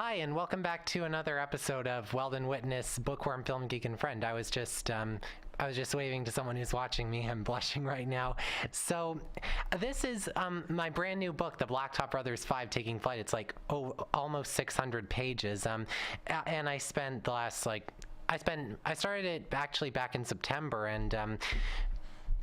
Hi, and welcome back to another episode of Weldon Witness, Bookworm, Film Geek, and Friend. I was just waving to someone who's watching me. I'm blushing right now. So, this is my brand new book, The Blacktop Brothers 5 Taking Flight. It's like almost 600 pages. And I spent the last I started it actually back in September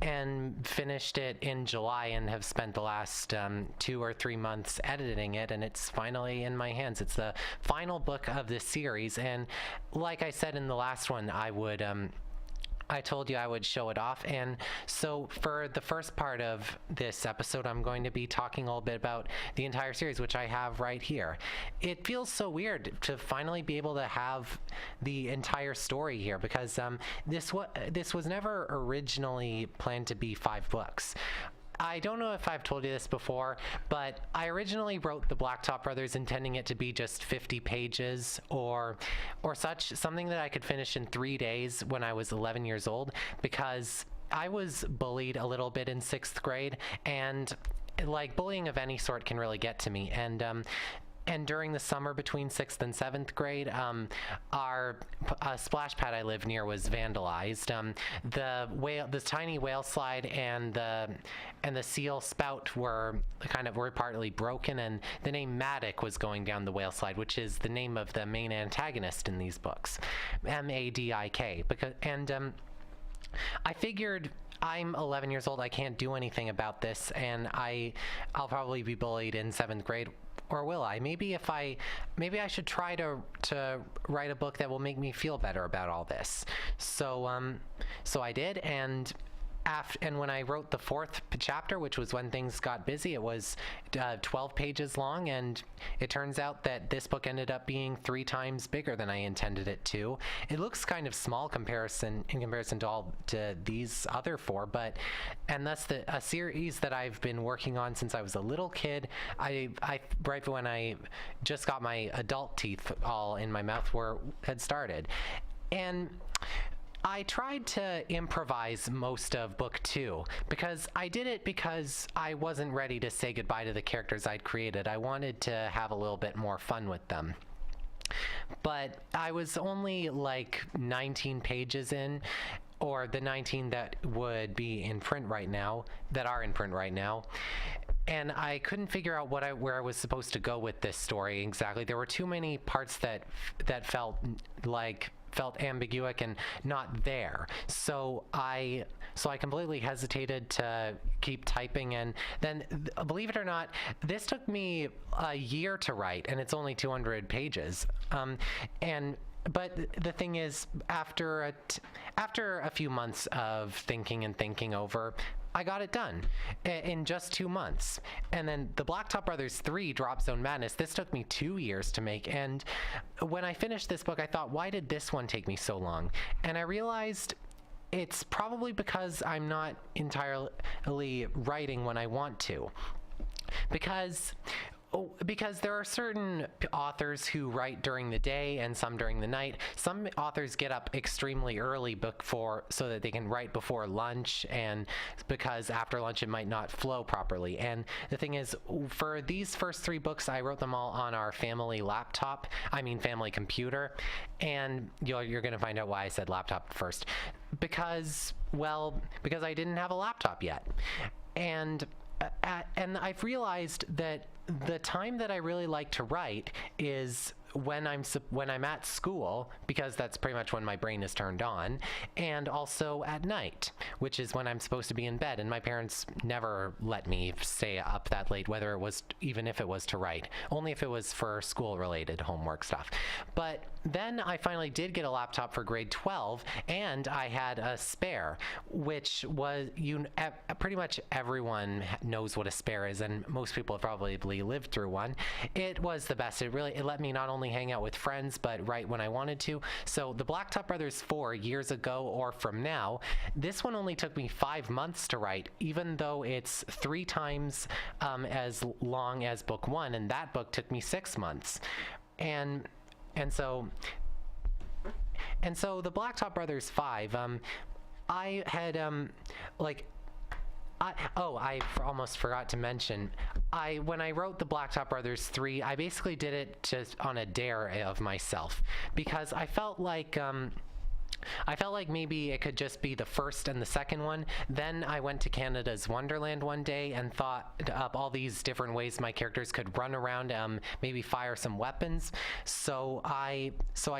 and finished it in July and have spent the last 2 or 3 months editing it, and it's finally in my hands. It's the final book of this series, and like I said in the last one, I told you I would show it off, and so for the first part of this episode, I'm going to be talking a little bit about the entire series, which I have right here. It feels so weird to finally be able to have the entire story here, because this was never originally planned to be 5 books. I don't know if I've told you this before, but I originally wrote The Blacktop Brothers intending it to be just 50 pages or such, something that I could finish in 3 days when I was 11 years old, because I was bullied a little bit in 6th grade, and like bullying of any sort can really get to me. And during the summer between 6th and 7th grade, our splash pad I lived near was vandalized. The tiny whale slide and the seal spout were partly broken, and the name Maddock was going down the whale slide, which is the name of the main antagonist in these books, Madik. I figured I'm 11 years old. I can't do anything about this, and I'll probably be bullied in 7th grade. Or will I? Maybe I should try to write a book that will make me feel better about all this. So I did, and when I wrote the 4th chapter, which was when things got busy, it was 12 pages long, and it turns out that this book ended up being 3 times bigger than I intended it to. It looks kind of small in comparison to these other 4, and that's a series that I've been working on since I was a little kid. I right when I just got my adult teeth all in my mouth had started, and I tried to improvise most of book 2 because I wasn't ready to say goodbye to the characters I'd created. I wanted to have a little bit more fun with them. But I was only like 19 pages in, or the 19 that would be in print right now, and I couldn't figure out where I was supposed to go with this story exactly. There were too many parts that felt ambiguous and not there. So I completely hesitated to keep typing, and then, believe it or not, this took me a year to write, and it's only 200 pages. But the thing is, after a few months of thinking over, I got it done in just 2 months. And then The Blacktop Brothers 3, Drop Zone Madness, this took me 2 years to make. And when I finished this book, I thought, why did this one take me so long? And I realized it's probably because I'm not entirely writing when I want to. Because there are certain authors who write during the day and some during the night. Some authors get up extremely early so that they can write before lunch, and because after lunch it might not flow properly. And the thing is, for these first 3 books, I wrote them all on our family family computer. And you're going to find out why I said laptop first. Because I didn't have a laptop yet. And I've realized that the time that I really like to write is when I'm at school, because that's pretty much when my brain is turned on, and also at night, which is when I'm supposed to be in bed. And my parents never let me stay up that late, even if it was to write, only if it was for school-related homework stuff. But then I finally did get a laptop for grade 12, and I had a spare, which was, pretty much everyone knows what a spare is, and most people have probably lived through one. It was the best. It let me not only hang out with friends, but write when I wanted to. So The Blacktop Brothers 4, years ago or from now, this one only took me 5 months to write, even though it's 3 times as long as book 1, and that book took me 6 months. And so The Blacktop Brothers 5, I had I almost forgot to mention, when I wrote the Blacktop Brothers 3, I basically did it just on a dare of myself because I felt like maybe it could just be the first and the second one. Then I went to Canada's Wonderland one day and thought up all these different ways my characters could run around, maybe fire some weapons. So I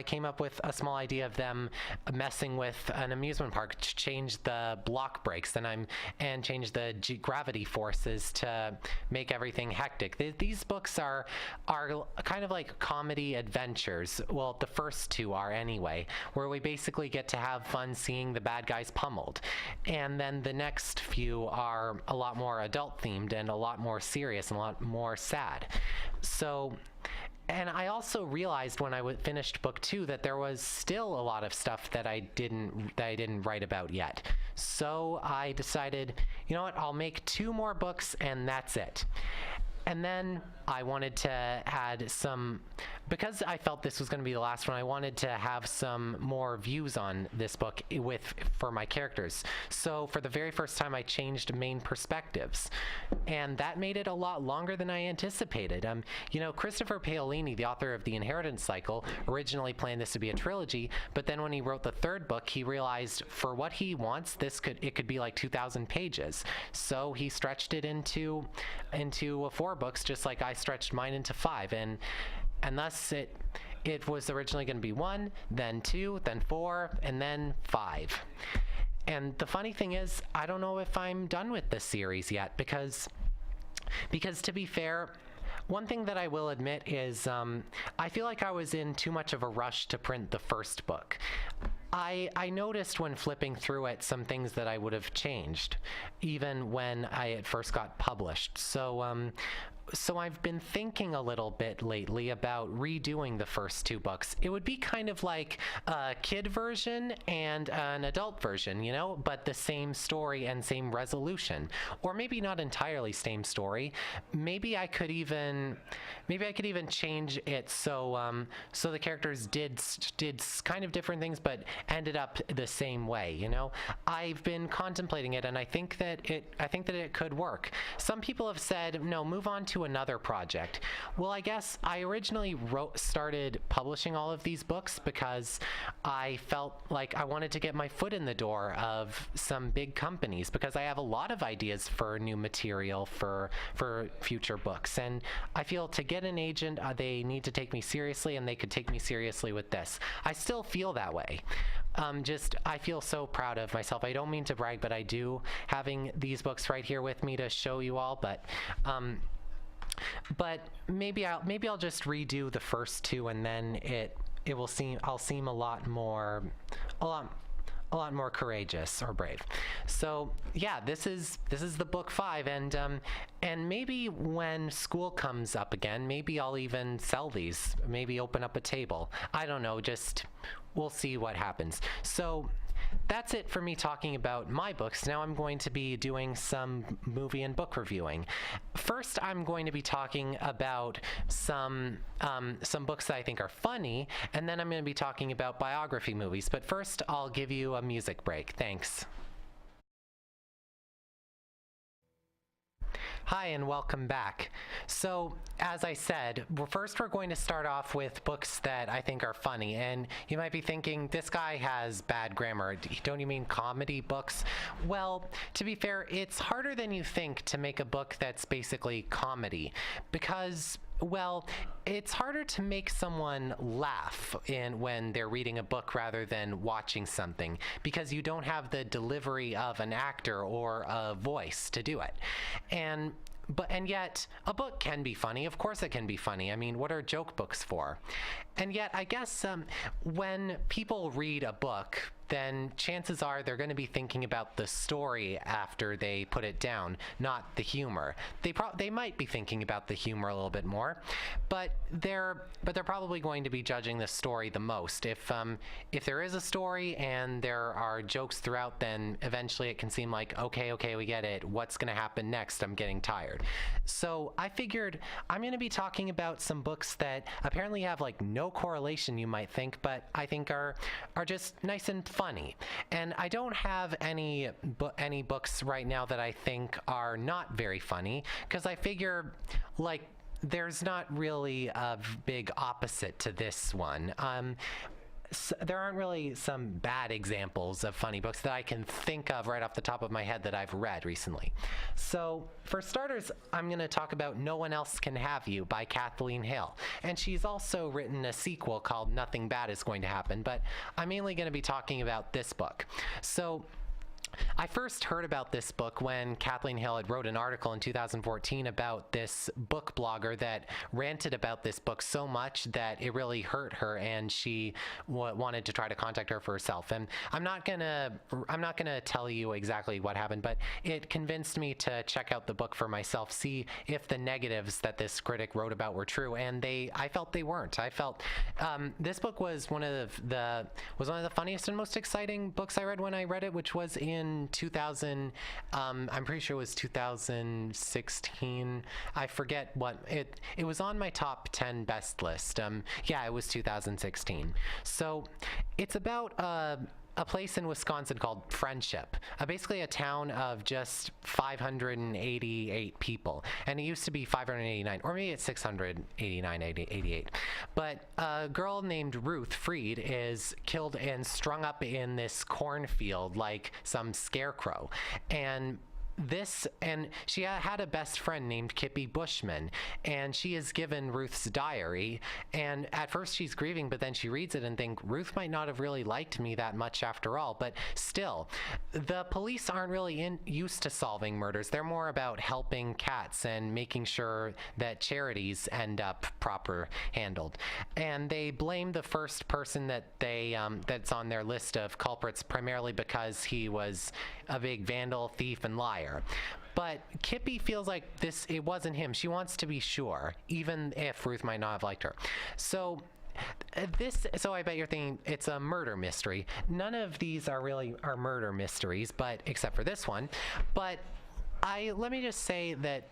came up with a small idea of them messing with an amusement park to change the block breaks and change the gravity forces to make everything hectic. These books are kind of like comedy adventures. Well, the first two are anyway, where we basically get to have fun seeing the bad guys pummeled. And then the next few are a lot more adult themed and a lot more serious and a lot more sad. So, and I also realized when I finished book 2 that there was still a lot of stuff that I didn't write about yet. So I decided, you know what, I'll make 2 more books and that's it. And then I wanted to add some, because I felt this was going to be the last one, I wanted to have some more views on this book for my characters. So for the very first time, I changed main perspectives. And that made it a lot longer than I anticipated. Christopher Paolini, the author of The Inheritance Cycle, originally planned this to be a trilogy, but then when he wrote the 3rd book, he realized for what he wants, it could be like 2,000 pages. So he stretched it into 4 books, just like I stretched mine into 5, and thus it was originally going to be 1, then 2, then 4, and then 5. And the funny thing is, I don't know if I'm done with this series yet, because to be fair, one thing that I will admit is I feel like I was in too much of a rush to print the first book. I noticed when flipping through it some things that I would have changed, even when I at first got published. So I've been thinking a little bit lately about redoing the first 2 books. It would be kind of like a kid version and an adult version, but the same story and same resolution. Or maybe not entirely same story. Maybe I could even change it so the characters did kind of different things but ended up the same way, I've been contemplating it, and I think that it could work. Some people have said, no, move on to another project. Well, I guess I originally started publishing all of these books because I felt like I wanted to get my foot in the door of some big companies, because I have a lot of ideas for new material for future books, and I feel to get an agent, they need to take me seriously, and they could take me seriously with this. I still feel that way. I feel so proud of myself. I don't mean to brag, but I do, having these books right here with me to show you all, but maybe I'll just redo the first 2, and then I'll seem a lot more courageous or brave. So yeah, this is the book 5, and maybe when school comes up again, maybe I'll even sell these, maybe open up a table. I don't know, we'll see what happens. So that's it for me talking about my books. Now I'm going to be doing some movie and book reviewing. First, I'm going to be talking about some books that I think are funny, and then I'm going to be talking about biography movies. But first, I'll give you a music break. Thanks. Hi, and welcome back. So, as I said, first we're going to start off with books that I think are funny. And you might be thinking, this guy has bad grammar. Don't you mean comedy books? Well, to be fair, it's harder than you think to make a book that's basically comedy, because well, it's harder to make someone laugh when they're reading a book rather than watching something, because you don't have the delivery of an actor or a voice to do it. And yet a book can be funny. Of course it can be funny. I mean, what are joke books for? And yet I guess when people read a book, then chances are they're going to be thinking about the story after they put it down, not the humor. They might be thinking about the humor a little bit more, but they're probably going to be judging the story the most. If there is a story and there are jokes throughout, then eventually it can seem like, okay, we get it. What's going to happen next? I'm getting tired. So I figured I'm going to be talking about some books that apparently have like no correlation, you might think, but I think are just nice and funny. And I don't have any books right now that I think are not very funny, because I figure, like, there's not really a big opposite to this one. There aren't really some bad examples of funny books that I can think of right off the top of my head that I've read recently. So, for starters, I'm going to talk about No One Else Can Have You by Kathleen Hale. And she's also written a sequel called Nothing Bad Is Going to Happen, but I'm mainly going to be talking about this book. So, I first heard about this book when Kathleen Hale had wrote an article in 2014 about this book blogger that ranted about this book so much that it really hurt her, and she wanted to try to contact her for herself. And I'm not gonna tell you exactly what happened, but it convinced me to check out the book for myself, see if the negatives that this critic wrote about were true, and I felt they weren't. I felt this book was one of the funniest and most exciting books I read when I read it, which was in 2000, I'm pretty sure it was 2016. I forget what it was on my top 10 best list. Yeah, it was 2016. So it's about a place in Wisconsin called Friendship, basically a town of just 588 people. And it used to be 589, or maybe it's 689, 88. But a girl named Ruth Freed is killed and strung up in this cornfield like some scarecrow. And she had a best friend named Kippy Bushman, and she is given Ruth's diary, and at first she's grieving, but then she reads it and thinks, Ruth might not have really liked me that much after all. But still, the police aren't really used to solving murders. They're more about helping cats and making sure that charities end up proper handled. And they blame the first person that's on their list of culprits primarily because he was a big vandal, thief, and liar. But Kippy feels like it wasn't him. She wants to be sure, even if Ruth might not have liked her. So I bet you're thinking it's a murder mystery. None of these are murder mysteries, but except for this one. But let me just say that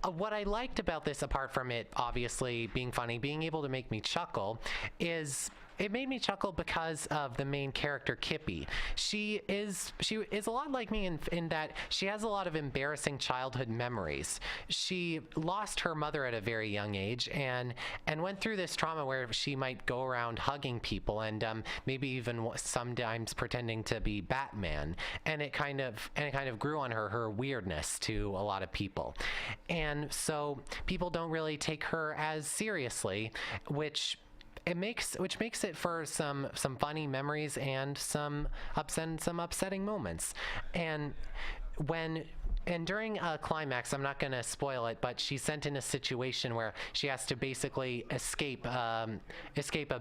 what I liked about this, apart from it obviously being funny, being able to make me chuckle, is it made me chuckle because of the main character, Kippy. She is a lot like me in that she has a lot of embarrassing childhood memories. She lost her mother at a very young age and went through this trauma where she might go around hugging people and maybe even sometimes pretending to be Batman. And it kind of grew on her weirdness to a lot of people. And so people don't really take her as seriously, which makes it for some funny memories and some upsetting moments. And during a climax, I'm not going to spoil it, but she's sent in a situation where she has to basically escape a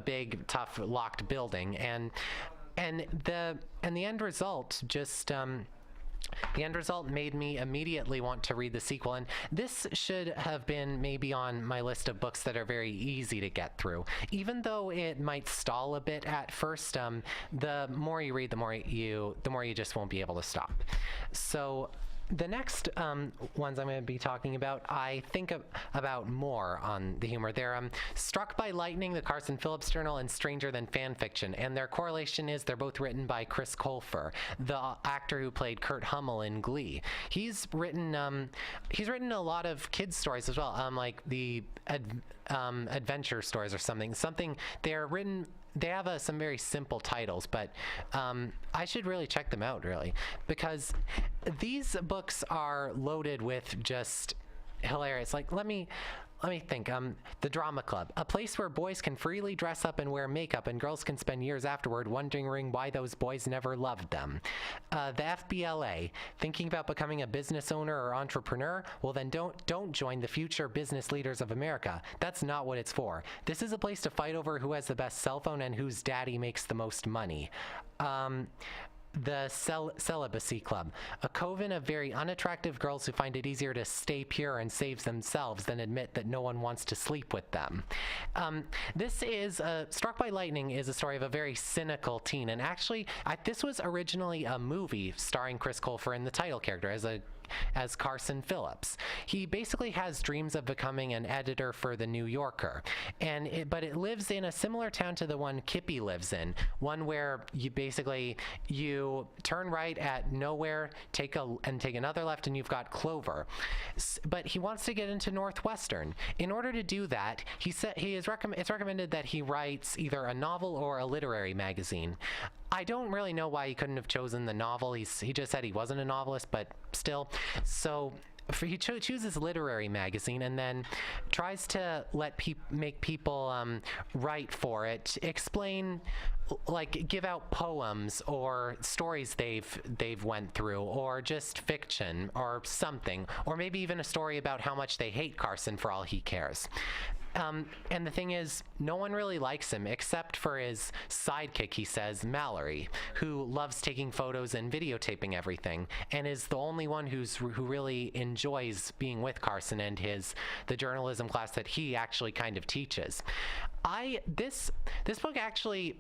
big, tough, locked building, and the end result just. The end result made me immediately want to read the sequel, and this should have been maybe on my list of books that are very easy to get through. Even though it might stall a bit at first, the more you read, the more you just won't be able to stop. So the next ones I'm going to be talking about, I think about more on the humor. They're Struck by Lightning, the Carson Phillips Journal, and Stranger Than Fan Fiction. And their correlation is they're both written by Chris Colfer, the actor who played Kurt Hummel in Glee. He's written a lot of kids' stories as well, like the adventure stories or something. They're written. They have some very simple titles, but I should really check them out, really, because these books are loaded with just hilarious. Like, let me think. The Drama Club, a place where boys can freely dress up and wear makeup, and girls can spend years afterward wondering why those boys never loved them. The FBLA, thinking about becoming a business owner or entrepreneur? Well, then don't join the future business leaders of America. That's not what it's for. This is a place to fight over who has the best cell phone and whose daddy makes the most money. The Celibacy Club, a coven of very unattractive girls who find it easier to stay pure and save themselves than admit that no one wants to sleep with them. This is Struck by Lightning is a story of a very cynical teen, and actually this was originally a movie starring Chris Colfer in the title character as a as Carson Phillips. He basically has dreams of becoming an editor for the New Yorker, but it lives in a similar town to the one Kippy lives in, one where you turn right at Nowhere, take another left, and you've got Clover. But he wants to get into Northwestern. In order to do that, it's recommended that he writes either a novel or a literary magazine. I don't really know why he couldn't have chosen the novel. He just said he wasn't a novelist, but still. So he chooses literary magazine and then tries to make people write for it, explain, like give out poems or stories they've went through, or just fiction or something, or maybe even a story about how much they hate Carson for all he cares. And the thing is, no one really likes him except for his sidekick, he says, Mallory, who loves taking photos and videotaping everything, and is the only one who really enjoys being with Carson and the journalism class that he actually kind of teaches. This book actually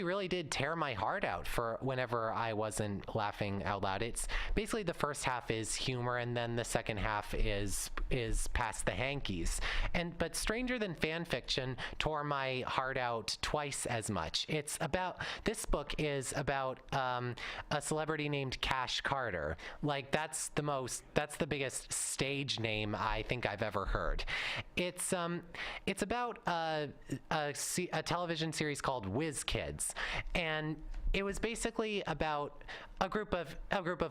really did tear my heart out for whenever I wasn't laughing out loud. It's basically the first half is humor, and then the second half is past the hankies. But Stranger Than Fan Fiction tore my heart out twice as much. This book is about a celebrity named Cash Carter. Like that's the biggest stage name I think I've ever heard. It's about a television series called Whiz Kids, and it was basically about a group of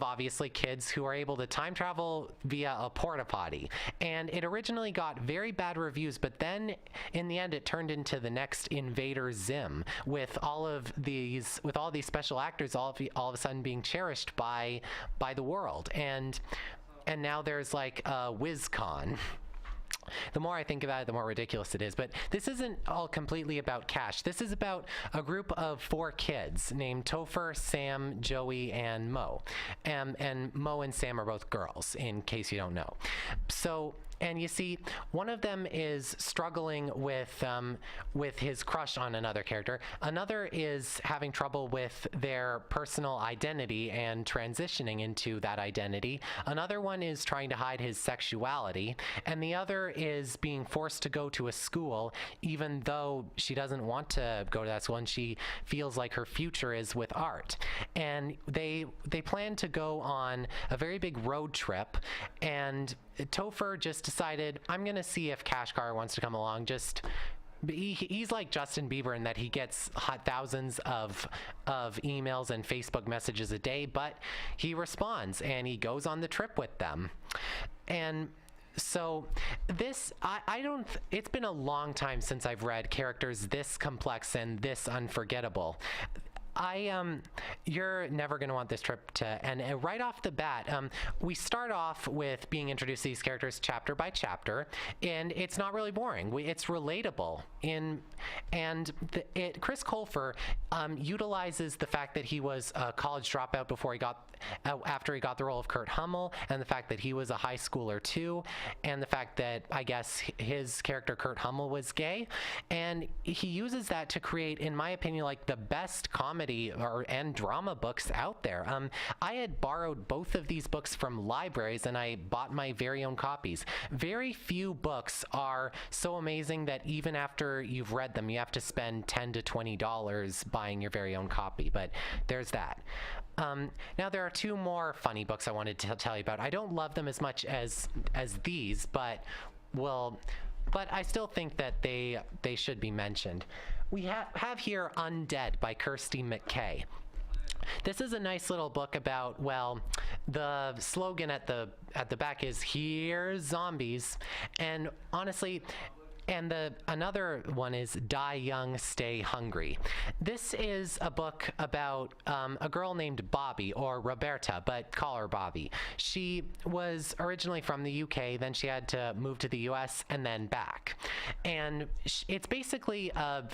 obviously kids who are able to time travel via a porta potty. And it originally got very bad reviews, but then in the end it turned into the next Invader Zim, with all these special actors all of a sudden being cherished by the world. And now there's like a WizCon. The more I think about it, the more ridiculous it is. But this isn't all completely about Cash. This is about a group of 4 kids named Topher, Sam, Joey, and Mo. And Mo and Sam are both girls, in case you don't know. So, and you see, one of them is struggling with his crush on another character. Another is having trouble with their personal identity and transitioning into that identity. Another one is trying to hide his sexuality. And the other is being forced to go to a school, even though she doesn't want to go to that school, and she feels like her future is with art. And they plan to go on a very big road trip, and Topher just decided, I'm going to see if Cash Carter wants to come along. He's like Justin Bieber in that he gets thousands of emails and Facebook messages a day, but he responds and he goes on the trip with them. And so it's been a long time since I've read characters this complex and this unforgettable. You're never going to want this trip to end. And right off the bat, we start off with being introduced to these characters chapter by chapter, and it's not really boring. It's relatable. Chris Colfer utilizes the fact that he was a college dropout after he got the role of Kurt Hummel, and the fact that he was a high schooler too, and the fact that I guess his character Kurt Hummel was gay, and he uses that to create, in my opinion, like the best comedy and drama books out there. I had borrowed both of these books from libraries, and I bought my very own copies. Very few books are so amazing that even after you've read them, you have to spend $10 to $20 buying your very own copy. But there's that. Now there are 2 more funny books I wanted to tell you about. I don't love them as much as these, but I still think that they should be mentioned. We have here Undead by Kirsty McKay. This is a nice little book about, well, the slogan at the back is "Here's Zombies," and honestly, another one is Die Young, Stay Hungry. This is a book about a girl named Bobby, or Roberta, but call her Bobby. She was originally from the UK, then she had to move to the US and then back. And it's basically a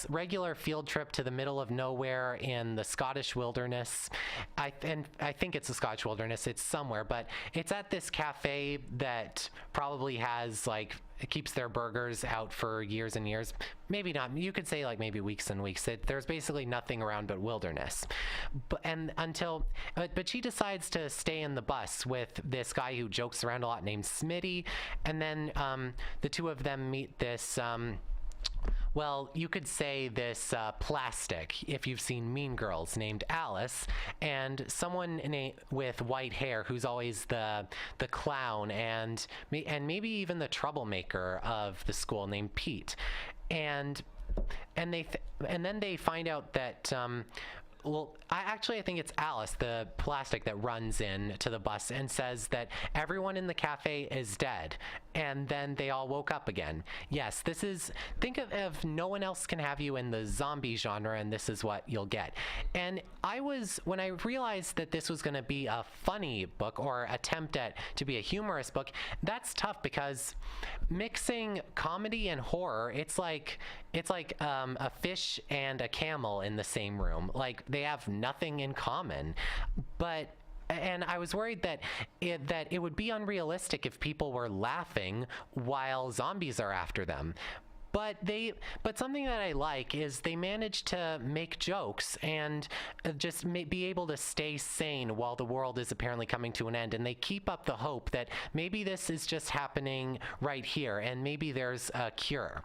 regular field trip to the middle of nowhere in the Scottish wilderness. I think it's the Scottish wilderness, it's somewhere, but it's at this cafe that probably has like keeps their burgers out for years and years. Maybe not. You could say like maybe weeks and weeks. There's basically nothing around but wilderness. But she decides to stay in the bus with this guy who jokes around a lot named Smitty, and then the two of them meet this. Well, you could say this plastic, if you've seen Mean Girls, named Alice, and someone with white hair who's always the clown and maybe even the troublemaker of the school named Pete, and then they find out that. Well, I think it's Alice, the plastic, that runs in to the bus and says that everyone in the cafe is dead. And then they all woke up again. Yes, think of if no one else can have you in the zombie genre, and this is what you'll get. And when I realized that this was going to be a funny book or attempt to be a humorous book, that's tough because mixing comedy and horror, it's like a fish and a camel in the same room. Like, they have nothing in common. And I was worried that it would be unrealistic if people were laughing while zombies are after them. But something that I like is they managed to make jokes and just be able to stay sane while the world is apparently coming to an end. And they keep up the hope that maybe this is just happening right here and maybe there's a cure.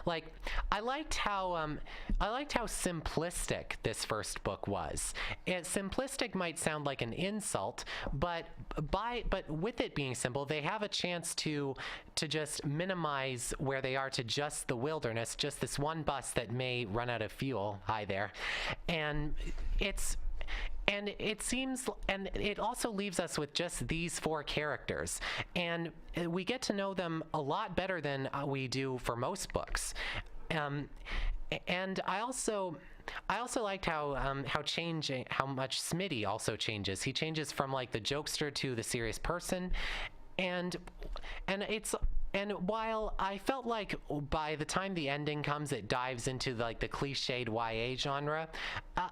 Like, I liked how simplistic this first book was. Simplistic might sound like an insult, but with it being simple, they have a chance to just minimize where they are to just the wilderness, just this one bus that may run out of fuel. Hi there, and it also leaves us with just these four characters, and we get to know them a lot better than we do for most books. And I also liked how much Smitty also changes. He changes from like the jokester to the serious person, and while I felt like by the time the ending comes, it dives into the cliched YA genre,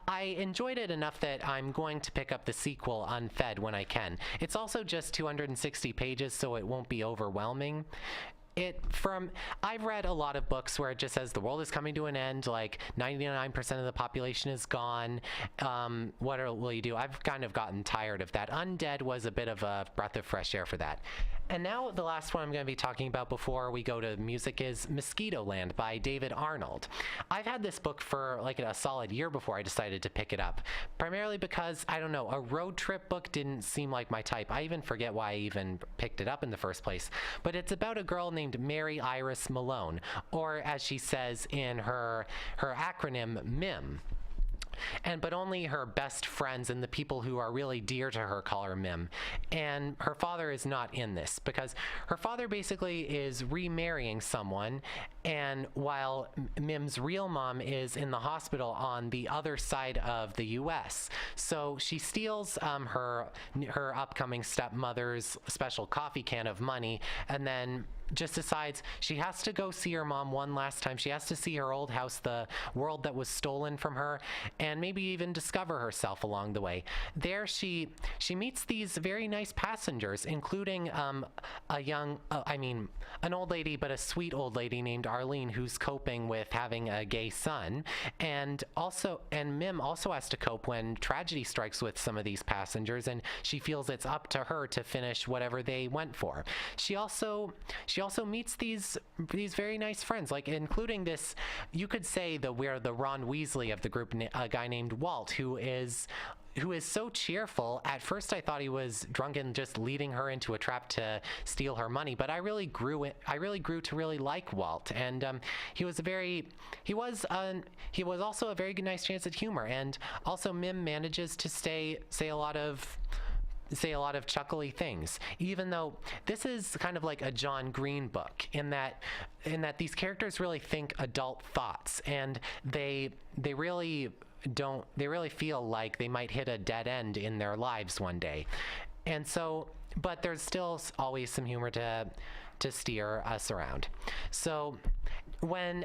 I enjoyed it enough that I'm going to pick up the sequel unfed when I can. It's also just 260 pages, so it won't be overwhelming. I've read a lot of books where it just says the world is coming to an end, like 99% of the population is gone. What will you do? I've kind of gotten tired of that. Undead was a bit of a breath of fresh air for that. And now the last one I'm going to be talking about before we go to music is Mosquitoland by David Arnold. I've had this book for like a solid year before I decided to pick it up, primarily because, I don't know, a road trip book didn't seem like my type. I even forget why I even picked it up in the first place. But it's about a girl named Mary Iris Malone, or as she says in her acronym, MIM. But only her best friends and the people who are really dear to her call her Mim. And her father is not in this because her father basically is remarrying someone, and while Mim's real mom is in the hospital on the other side of the US. So she steals her upcoming stepmother's special coffee can of money, and then just decides she has to go see her mom one last time. She has to see her old house, the world that was stolen from her, and maybe even discover herself along the way. There she meets these very nice passengers, including an old lady, but a sweet old lady named Arlene, who's coping with having a gay son. And Mim also has to cope when tragedy strikes with some of these passengers, and she feels it's up to her to finish whatever they went for. She also meets these very nice friends, like including this, you could say we're the Ron Weasley of the group, a guy named Walt, who is so cheerful. At first I thought he was drunk and just leading her into a trap to steal her money, but I really grew to really like Walt, and he was also a very nice chance at humor. And also Mim manages to say a lot of chuckly things, even though this is kind of like a John Green book in that these characters really think adult thoughts, and they really feel like they might hit a dead end in their lives one day. And so, but there's still always some humor to steer us around. So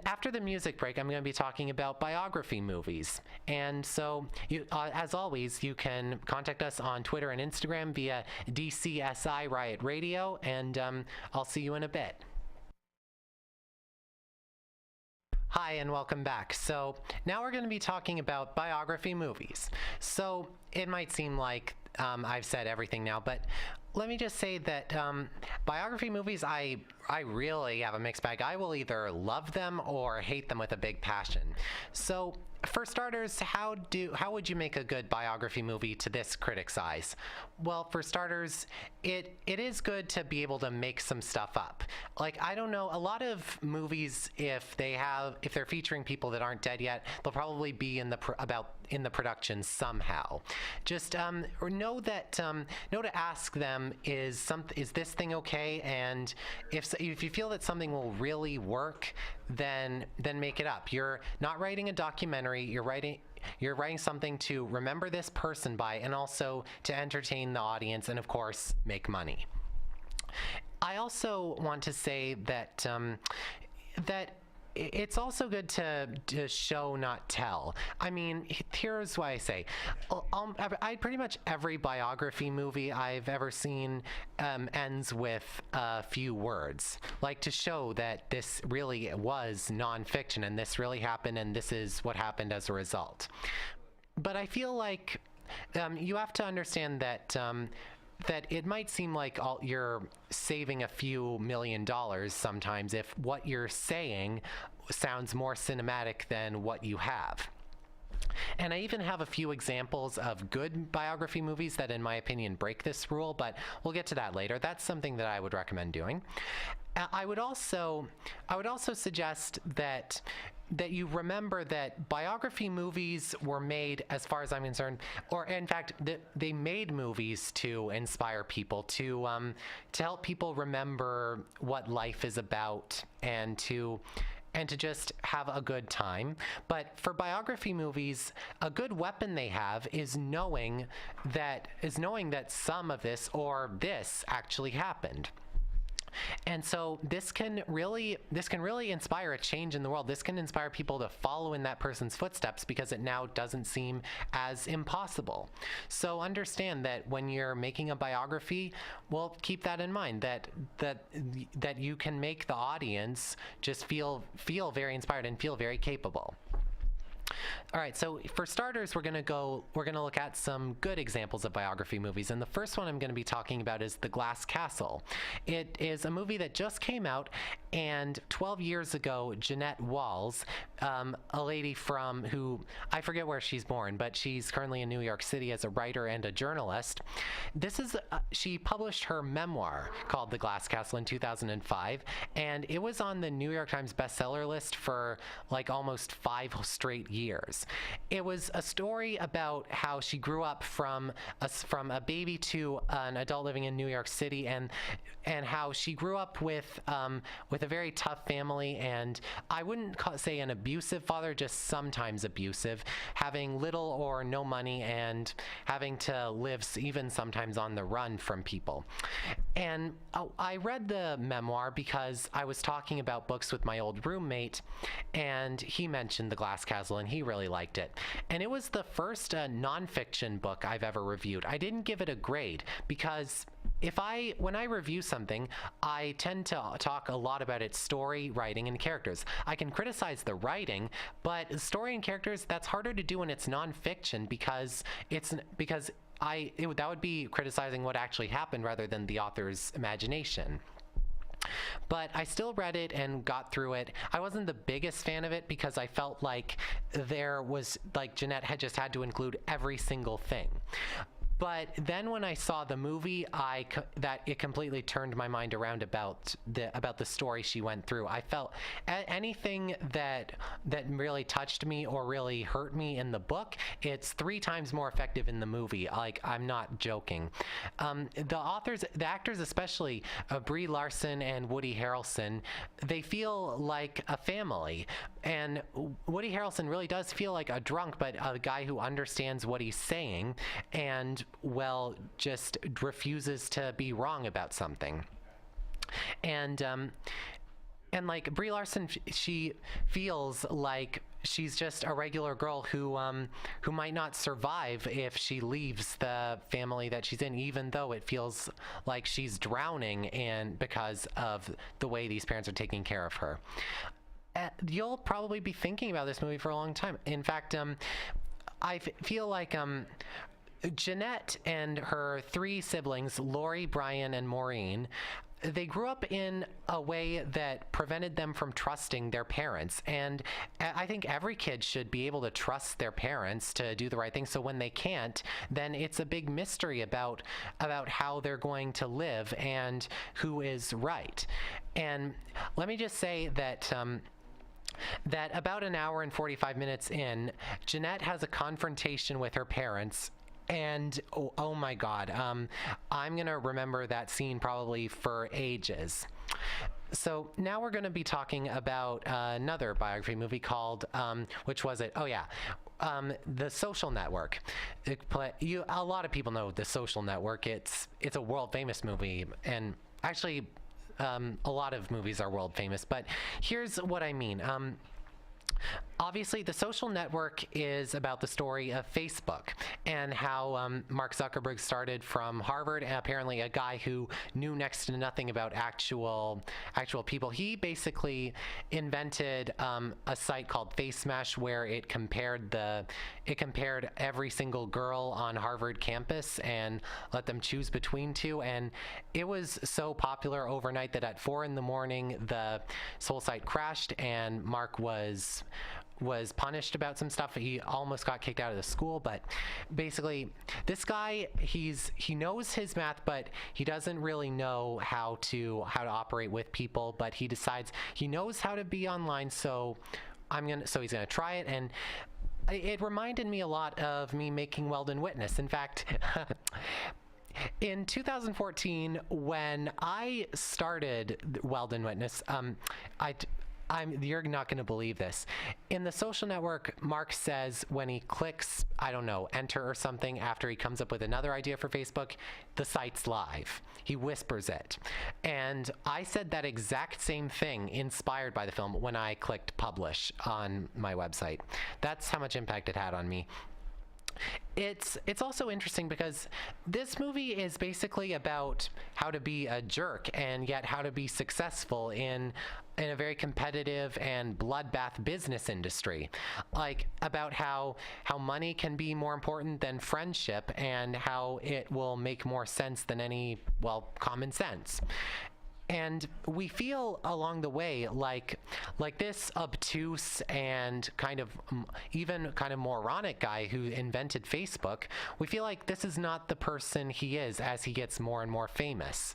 after the music break, I'm going to be talking about biography movies. And so, as always, you can contact us on Twitter and Instagram via DCSI Riot Radio, and I'll see you in a bit. Hi, and welcome back. So, now we're going to be talking about biography movies. So, it might seem like I've said everything now, but let me just say that biography movies, I really have a mixed bag. I will either love them or hate them with a big passion. So, for starters, how would you make a good biography movie to this critic's eyes? Well, for starters, it is good to be able to make some stuff up. Like, I don't know, a lot of movies, if they're featuring people that aren't dead yet, they'll probably be in the production somehow. Just know to ask them, is this thing okay? And if you feel that something will really work, then make it up. You're not writing a documentary. You're writing something to remember this person by, and also to entertain the audience, and of course make money. I also want to say that it's also good to show, not tell. I mean, here's why I say. Pretty much every biography movie I've ever seen ends with a few words, like to show that this really was nonfiction and this really happened and this is what happened as a result. But I feel like you have to understand that it might seem like you're saving a few $1,000,000 sometimes if what you're saying sounds more cinematic than what you have. And I even have a few examples of good biography movies that, in my opinion, break this rule, but we'll get to that later. That's something that I would recommend doing. I would also suggest that you remember that biography movies were made, as far as I'm concerned, or in fact, they made movies to inspire people, to help people remember what life is about, and to just have a good time. But for biography movies, a good weapon they have is knowing that some of this or this actually happened. And so this can really inspire a change in the world. This can inspire people to follow in that person's footsteps because it now doesn't seem as impossible. So understand that when you're making a biography, well, keep that in mind, that you can make the audience just feel very inspired and feel very capable. All right, so for starters, we're going to look at some good examples of biography movies. And the first one I'm going to be talking about is The Glass Castle. It is a movie that just came out, and 12 years ago, Jeanette Walls, a lady who, I forget where she's born, but she's currently in New York City as a writer and a journalist. She published her memoir called The Glass Castle in 2005, and it was on the New York Times bestseller list for like almost 5 straight years. It was a story about how she grew up from a baby to an adult living in New York City, and how she grew up with a very tough family, and I wouldn't say an abusive father, just sometimes abusive, having little or no money and having to live even sometimes on the run from people. And I read the memoir because I was talking about books with my old roommate, and he mentioned The Glass Castle and he really liked it. And it was the first nonfiction book I've ever reviewed. I didn't give it a grade because when I review something, I tend to talk a lot about its story, writing, and characters. I can criticize the writing, but story and characters, that's harder to do when it's nonfiction because that would be criticizing what actually happened rather than the author's imagination. But I still read it and got through it. I wasn't the biggest fan of it because I felt like Jeanette had just had to include every single thing. But then when I saw the movie, that it completely turned my mind around about the story she went through. I felt anything that really touched me or really hurt me in the book, it's 3 times more effective in the movie. Like, I'm not joking. The actors, especially Brie Larson and Woody Harrelson, they feel like a family. And Woody Harrelson really does feel like a drunk, but a guy who understands what he's saying and, well, just refuses to be wrong about something. And like Brie Larson, she feels like she's just a regular girl who might not survive if she leaves the family that she's in, even though it feels like she's drowning because of the way these parents are taking care of her. you'll probably be thinking about this movie for a long time. In fact, feel like Jeanette and her three siblings, Lori, Brian, and Maureen, they grew up in a way that prevented them from trusting their parents. And I think every kid should be able to trust their parents to do the right thing. So when they can't, then it's a big mystery about how they're going to live and who is right. And let me just say that that about an hour and 45 minutes in, Jeanette has a confrontation with her parents. And oh my God, I'm going to remember that scene probably for ages. So now we're going to be talking about another biography movie called, which was it? Oh yeah, The Social Network. A lot of people know The Social Network. It's a world famous movie, and actually a lot of movies are world famous, but here's what I mean. Obviously, The Social Network is about the story of Facebook and how Mark Zuckerberg started from Harvard, and apparently a guy who knew next to nothing about actual people. He basically invented a site called FaceMash where it compared every single girl on Harvard campus and let them choose between two. And it was so popular overnight that at 4 a.m, the whole site crashed, and Mark was punished about some stuff. He almost got kicked out of the school, but basically this guy, he knows his math, but he doesn't really know how to operate with people, but he decides he knows how to be online, so he's gonna try it. And it reminded me a lot of me making Weldon Witness. In fact, in 2014, when I started Weldon Witness, you're not going to believe this. In The Social Network, Mark says when he clicks, I don't know, enter or something after he comes up with another idea for Facebook, the site's live. He whispers it. And I said that exact same thing inspired by the film when I clicked publish on my website. That's how much impact it had on me. It's also interesting because this movie is basically about how to be a jerk and yet how to be successful in a very competitive and bloodbath business industry. Like about how money can be more important than friendship and how it will make more sense than any, common sense. And we feel along the way like this obtuse and even kind of moronic guy who invented Facebook, we feel like this is not the person he is as he gets more and more famous.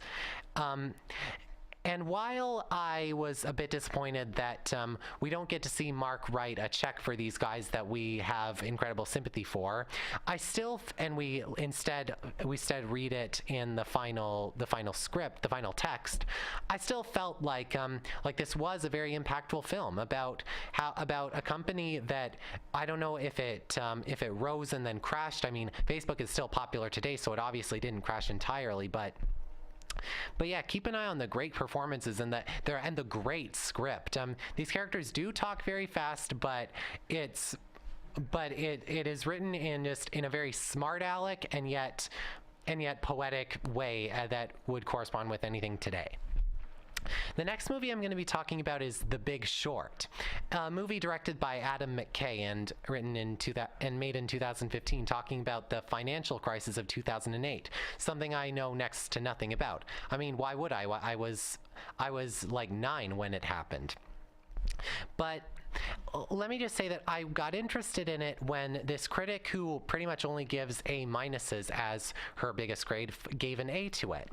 And while I was a bit disappointed that we don't get to see Mark write a check for these guys that we have incredible sympathy for, we instead read it in the final script, the final text. I still felt like this was a very impactful film about a company that I don't know if it rose and then crashed. I mean, Facebook is still popular today, so it obviously didn't crash entirely, but yeah, keep an eye on the great performances and the great script. These characters do talk very fast, but it is written in a very smart aleck and yet poetic way that would correspond with anything today. The next movie I'm going to be talking about is The Big Short, a movie directed by Adam McKay and written and made in 2015, talking about the financial crisis of 2008, something I know next to nothing about. I mean, why would I? I was like 9 when it happened. But let me just say that I got interested in it when this critic, who pretty much only gives A minuses as her biggest grade, gave an A to it.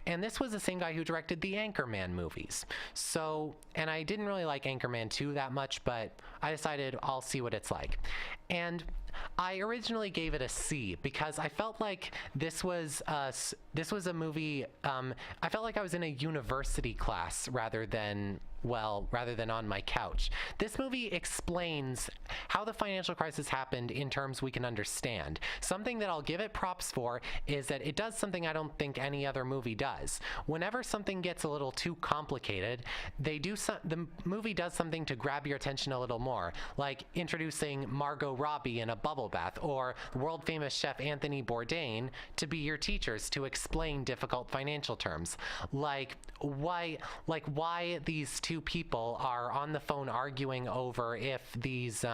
And this was the same guy who directed the Anchorman movies. And I didn't really like Anchorman 2 that much, but I decided I'll see what it's like. And I originally gave it a C because I felt like this was a movie. I felt like I was in a university class rather than on my couch. This movie explains how the financial crisis happened in terms we can understand. Something that I'll give it props for is that it does something I don't think any other movie does. Whenever something gets a little too complicated, the movie does something to grab your attention a little more, like introducing Margot Robbie in a bubble bath, or world famous chef Anthony Bourdain to be your teachers to explain difficult financial terms. Why these two people are on the phone arguing over if these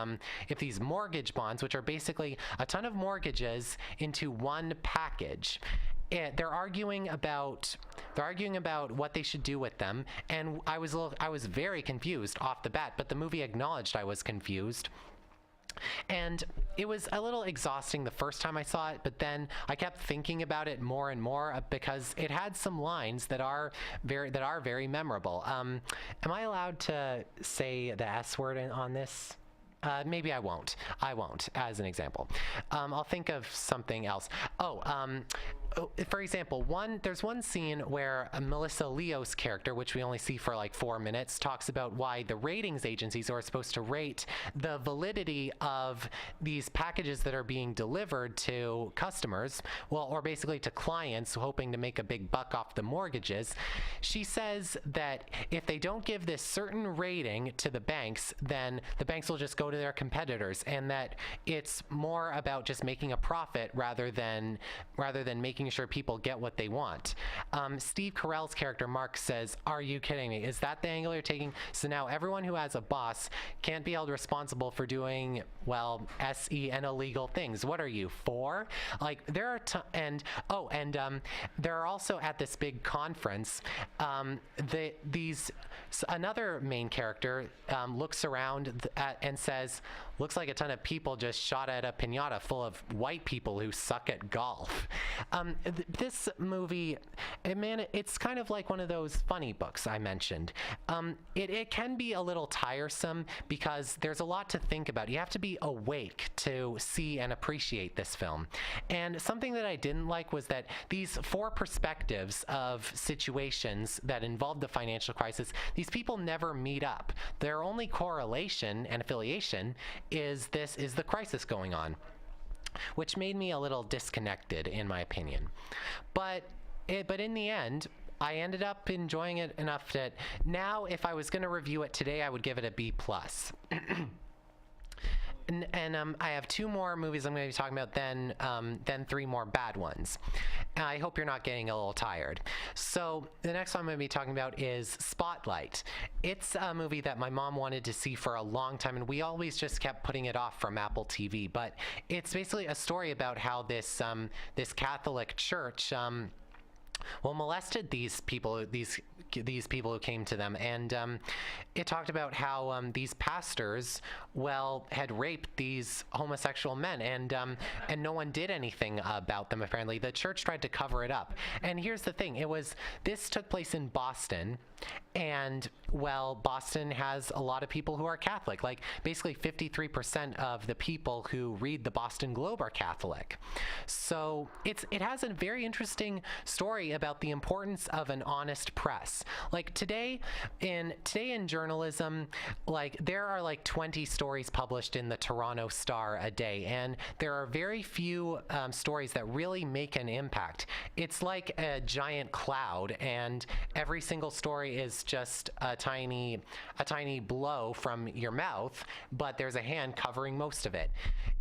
mortgage bonds, which are basically a ton of mortgages into one package, they're arguing about what they should do with them. And I was very confused off the bat, but the movie acknowledged I was confused. And it was a little exhausting the first time I saw it, but then I kept thinking about it more and more because it had some lines that are very memorable. Am I allowed to say the S word on this? Maybe I won't, as an example. I'll think of something else. For example, there's one scene where Melissa Leo's character, which we only see for like 4 minutes, talks about why the ratings agencies are supposed to rate the validity of these packages that are being delivered to customers, or basically to clients hoping to make a big buck off the mortgages. She says that if they don't give this certain rating to the banks, then the banks will just go to their competitors, and that it's more about just making a profit rather than making sure people get what they want. Steve Carell's character Mark says, "Are you kidding me? Is that the angle you're taking? So now everyone who has a boss can't be held responsible for doing, well, SE and illegal things. What are you, for?" Like, there are there are also at this big conference, another main character looks around and says, "Looks like a ton of people just shot at a piñata full of white people who suck at golf." This movie, it's kind of like one of those funny books I mentioned. It can be a little tiresome because there's a lot to think about. You have to be awake to see and appreciate this film. And something that I didn't like was that these 4 perspectives of situations that involved the financial crisis, these people never meet up. Their only correlation and affiliation is the crisis going on, which made me a little disconnected, in my opinion. But in the end, I ended up enjoying it enough that now, if I was going to review it today, I would give it a B+. And I have 2 more movies I'm going to be talking about, then 3 more bad ones. I hope you're not getting a little tired. So the next one I'm going to be talking about is Spotlight. It's a movie that my mom wanted to see for a long time, and we always just kept putting it off from Apple TV. But it's basically a story about how this Catholic church molested these people who came to them, and it talked about how these pastors had raped these homosexual men, and no one did anything about them. Apparently, the church tried to cover it up. And here's the thing: this took place in Boston, and Boston has a lot of people who are Catholic. Like, basically 53% of the people who read the Boston Globe are Catholic. So it has a very interesting story about the importance of an honest press. Like, today in journalism, like, there are like 20 stories published in the Toronto Star a day, and there are very few stories that really make an impact. It's like a giant cloud, and every single story is just a tiny blow from your mouth, but there's a hand covering most of it.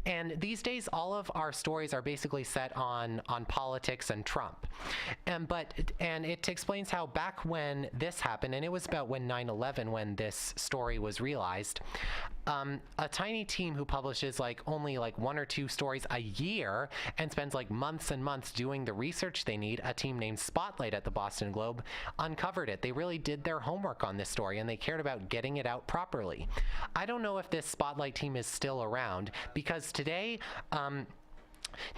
And these days, all of our stories are basically set on politics and Trump. And it explains how back when this happened, and it was about when 9/11, when this story was realized, a tiny team who publishes only 1 or 2 stories a year and spends months and months doing the research they need, a team named Spotlight at the Boston Globe, uncovered it. They really did their homework on this story, and they cared about getting it out properly. I don't know if this Spotlight team is still around, because today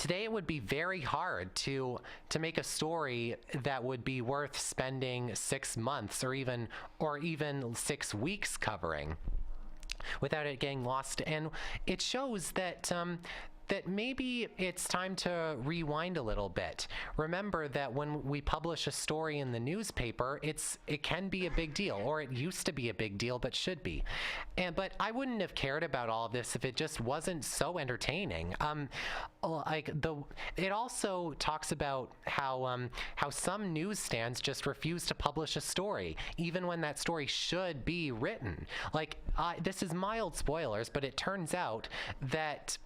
it would be very hard to make a story that would be worth spending 6 months or even 6 weeks covering without it getting lost. And it shows that that maybe it's time to rewind a little bit. Remember that when we publish a story in the newspaper, it can be a big deal, or it used to be a big deal, but should be. But I wouldn't have cared about all of this if it just wasn't so entertaining. It also talks about how some newsstands just refuse to publish a story, even when that story should be written. This is mild spoilers, but it turns out that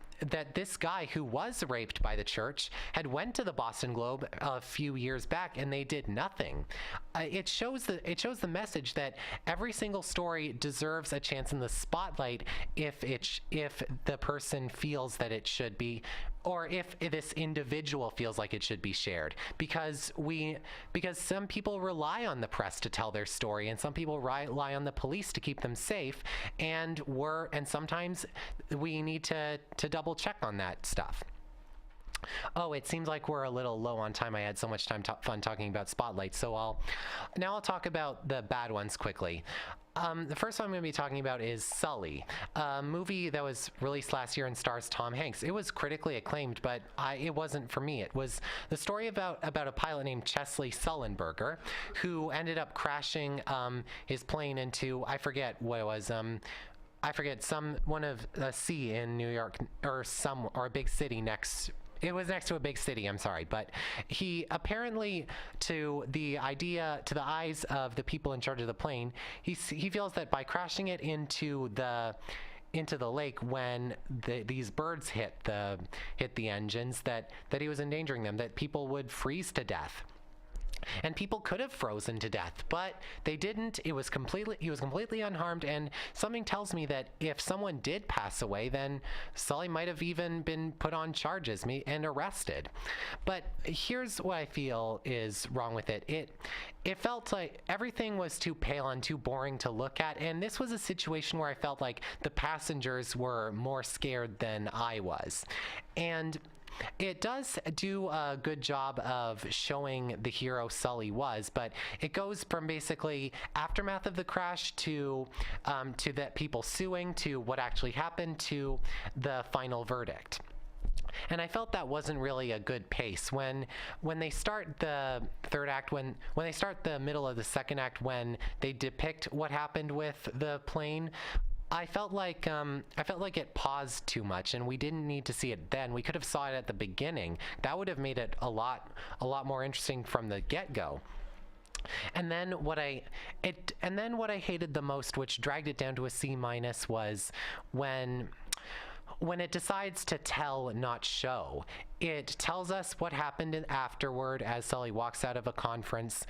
this guy who was raped by the church had went to the Boston Globe a few years back, and they did nothing. It shows the message that every single story deserves a chance in the spotlight if the person feels that it should be, or if this individual feels like it should be shared, because some people rely on the press to tell their story, and some people rely on the police to keep them safe, and sometimes we need to double check on that stuff. Oh, it seems like we're a little low on time. I had so much fun talking about Spotlight, so I'll talk about the bad ones quickly. The first one I'm going to be talking about is Sully, a movie that was released last year and stars Tom Hanks. It was critically acclaimed, but it wasn't for me. It was the story about a pilot named Chesley Sullenberger, who ended up crashing his plane into, I forget what it was, one of a sea in New York, or a big city next. It was next to a big city, I'm sorry, but he apparently, to the eyes of the people in charge of the plane, he feels that by crashing it into the lake when these birds hit the engines, that he was endangering them, that people would freeze to death. And people could have frozen to death, but they didn't. He was completely unharmed, and something tells me that if someone did pass away, then Sully might have even been put on charges and arrested. But here's what I feel is wrong with it. It felt like everything was too pale and too boring to look at, and this was a situation where I felt like the passengers were more scared than I was. And it does do a good job of showing the hero Sully was, but it goes from basically aftermath of the crash to that people suing, to what actually happened, to the final verdict. And I felt that wasn't really a good pace. When they start the third act, when they start the middle of the second act, when they depict what happened with the plane, I felt like it paused too much, and we didn't need to see it then. We could have saw it at the beginning. That would have made it a lot more interesting from the get-go. And then what I hated the most, which dragged it down to a C-, was when it decides to tell, not show. It tells us what happened afterward as Sully walks out of a conference,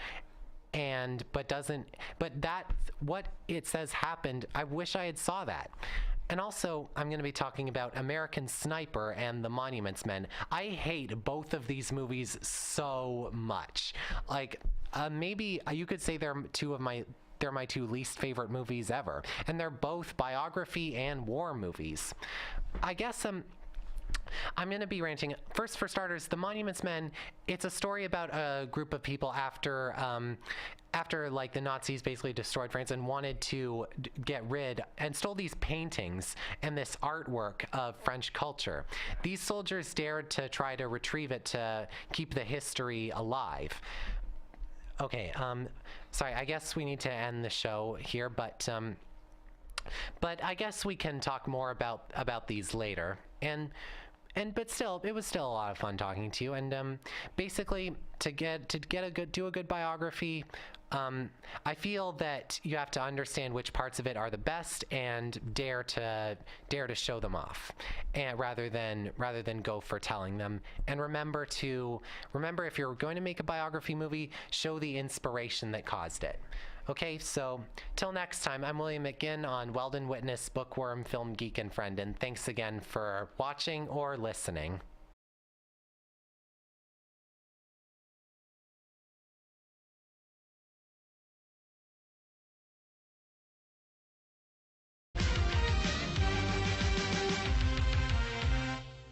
but what it says happened, I wish I had saw that. And also, I'm going to be talking about American Sniper and The Monuments Men. I hate both of these movies so much. Maybe you could say they're my two least favorite movies ever, and they're both biography and war movies. I guess I'm going to be ranting. First, for starters, The Monuments Men, it's a story about a group of people after the Nazis basically destroyed France and wanted to get rid and stole these paintings and this artwork of French culture. These soldiers dared to try to retrieve it to keep the history alive. Okay, sorry, I guess we need to end the show here, but I guess we can talk more about these later. But still, it was still a lot of fun talking to you. And basically, to do a good biography, I feel that you have to understand which parts of it are the best and dare to show them off, and rather than go for telling them. And remember if you're going to make a biography movie, show the inspiration that caused it. Okay, so till next time, I'm William McGinn on Weldon Witness, Bookworm, Film Geek, and Friend, and thanks again for watching or listening.